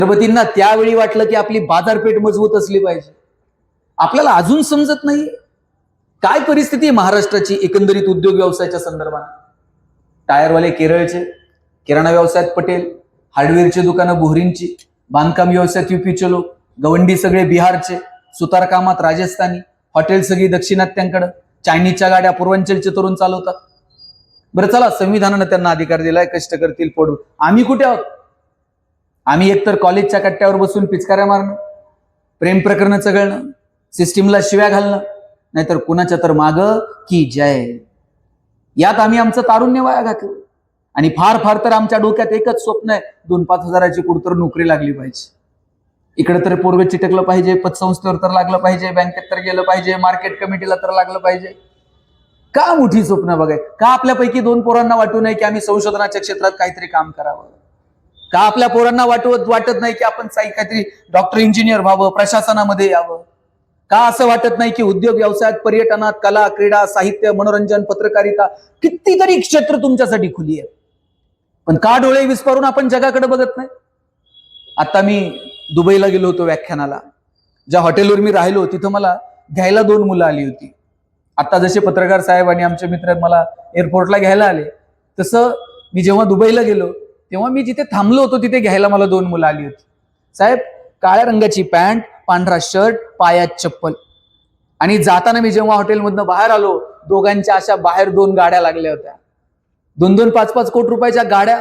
छत्रपतींना त्यावेळी वाटलं की आपली बाजारपेठ मजबूत असली पाहिजे. आपल्याला अजून समजत नाही काय परिस्थिती आहे महाराष्ट्राची एकंदरीत उद्योग व्यवसायाच्या संदर्भात. टायरवाले केरळचे, किराणा व्यवसायात पटेल, हार्डवेअरची दुकानं बोहरींची, बांधकाम व्यवसायात यूपीचे लोक, गवंडी सगळे बिहारचे, सुतार कामात राजस्थानी, हॉटेल सगळी दक्षिणात्यांकडे, चायनीजच्या गाड्या पूर्वांचलचे तरुण चालवतात. बरं चला, संविधानानं त्यांना अधिकार दिलाय, कष्ट करतील पडू. आम्ही कुठे आहोत? आम्ही एकतर कॉलेजच्या कट्ट्यावर बसून पिचकाऱ्या मारणं, प्रेम प्रकरण चघळणं, सिस्टीमला शिव्या घालणं, नाहीतर कुणाच्या तर माग की जय, यात आम्ही आमचं तारुण्य वाया घातलं. आणि फार फार तर आमच्या डोक्यात एकच स्वप्न आहे, 2-5 हजाराची कुठतर नोकरी लागली पाहिजे. इकडे तर पोरग चिटकलं पाहिजे, पतसंस्थेवर तर लागलं पाहिजे, बँकेत तर गेलं पाहिजे, मार्केट कमिटीला तर लागलं पाहिजे. का मोठी स्वप्न बघाय? का आपल्यापैकी 2 पोरांना वाटू नये की आम्ही संशोधनाच्या क्षेत्रात काहीतरी काम करावं? का आपल्या पोरांना वाटत नाही की आपण काहीतरी डॉक्टर, इंजिनियर व्हावं, प्रशासनामध्ये यावं? का असं वाटत नाही की उद्योग व्यवसायात, पर्यटनात, कला, क्रीडा, साहित्य, मनोरंजन, पत्रकारिता, कितीतरी क्षेत्र तुमच्यासाठी खुली आहे, पण का डोळे विस्पारून आपण जगाकडे बघत नाही? आता मी दुबईला गेलो होतो व्याख्यानाला. ज्या हॉटेलवर मी राहिलो तिथं मला घ्यायला 2 मुलं आली होती. आता जसे पत्रकार साहेब आणि आमचे मित्र मला एअरपोर्टला घ्यायला आले, तसं मी जेव्हा दुबईला गेलो तेव्हा मी जिथे थांबलो होतो तिथे घ्यायला मला 2 मुलं आली होती. साहेब, काळ्या रंगाची पॅन्ट, पांढरा शर्ट, पायात चप्पल. आणि जाताना मी जेव्हा हॉटेलमधनं बाहेर आलो, दोघांच्या अशा बाहेर 2 गाड्या लागल्या होत्या, 2-2, 5-5 कोटी रुपयाच्या गाड्या.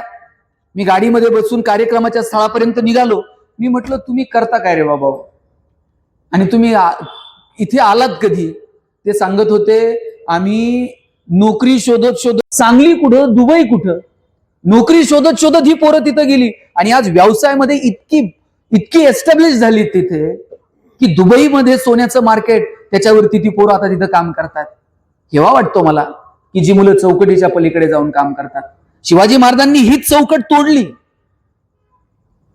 मी गाडीमध्ये बसून कार्यक्रमाच्या स्थळापर्यंत निघालो. मी म्हटलं, तुम्ही करता काय रे बाबा, आणि तुम्ही इथे आलात कधी? ते सांगत होते, आम्ही नोकरी शोधत शोधत, सांगली कुठं, दुबई कुठं, नोकरी शोधत शोधत ही पोरं तिथं गेली. आणि आज व्यवसायामध्ये इतकी एस्टॅब्लिश झाली तिथे की दुबईमध्ये सोन्याचं मार्केट, त्याच्यावरती ती पोरं आता तिथं काम करतात. केव्हा वाटतो मला की जी मुलं चौकटीच्या पलीकडे जाऊन काम करतात. शिवाजी महाराजांनी हीच चौकट तोडली.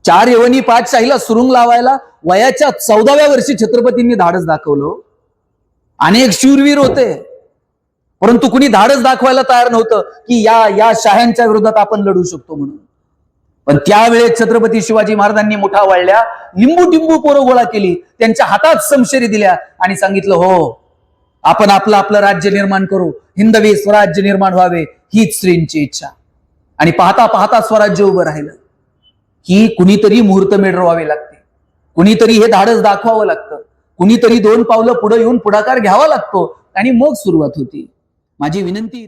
4 यवनी पाठशाहीला सुरुंग लावायला वयाच्या 14व्या वर्षी छत्रपतींनी धाडस दाखवलं. अनेक शूरवीर होते, परंतु कुणी धाडस दाखवायला तयार नव्हतं की या शाह्यांच्या विरोधात आपण लढू शकतो म्हणून. पण त्यावेळेस छत्रपती शिवाजी महाराजांनी मुठा वाळल्या, लिंबू टिंबू पोरं गोळा केली, त्यांच्या हातात समशेरी दिल्या आणि सांगितलं, हो, आपण आपलं राज्य निर्माण करू, हिंदवी स्वराज्य निर्माण व्हावे, हीच श्रींची इच्छा. आणि पाहता पाहता स्वराज्य उभं राहिलं. की कुणीतरी मुहूर्त मिळवावे लागते, कुणीतरी हे धाडस दाखवावं लागतं, कुणीतरी 2 पावलं पुढे येऊन पुढाकार घ्यावा लागतो, आणि मग सुरुवात होती. माझी विनंती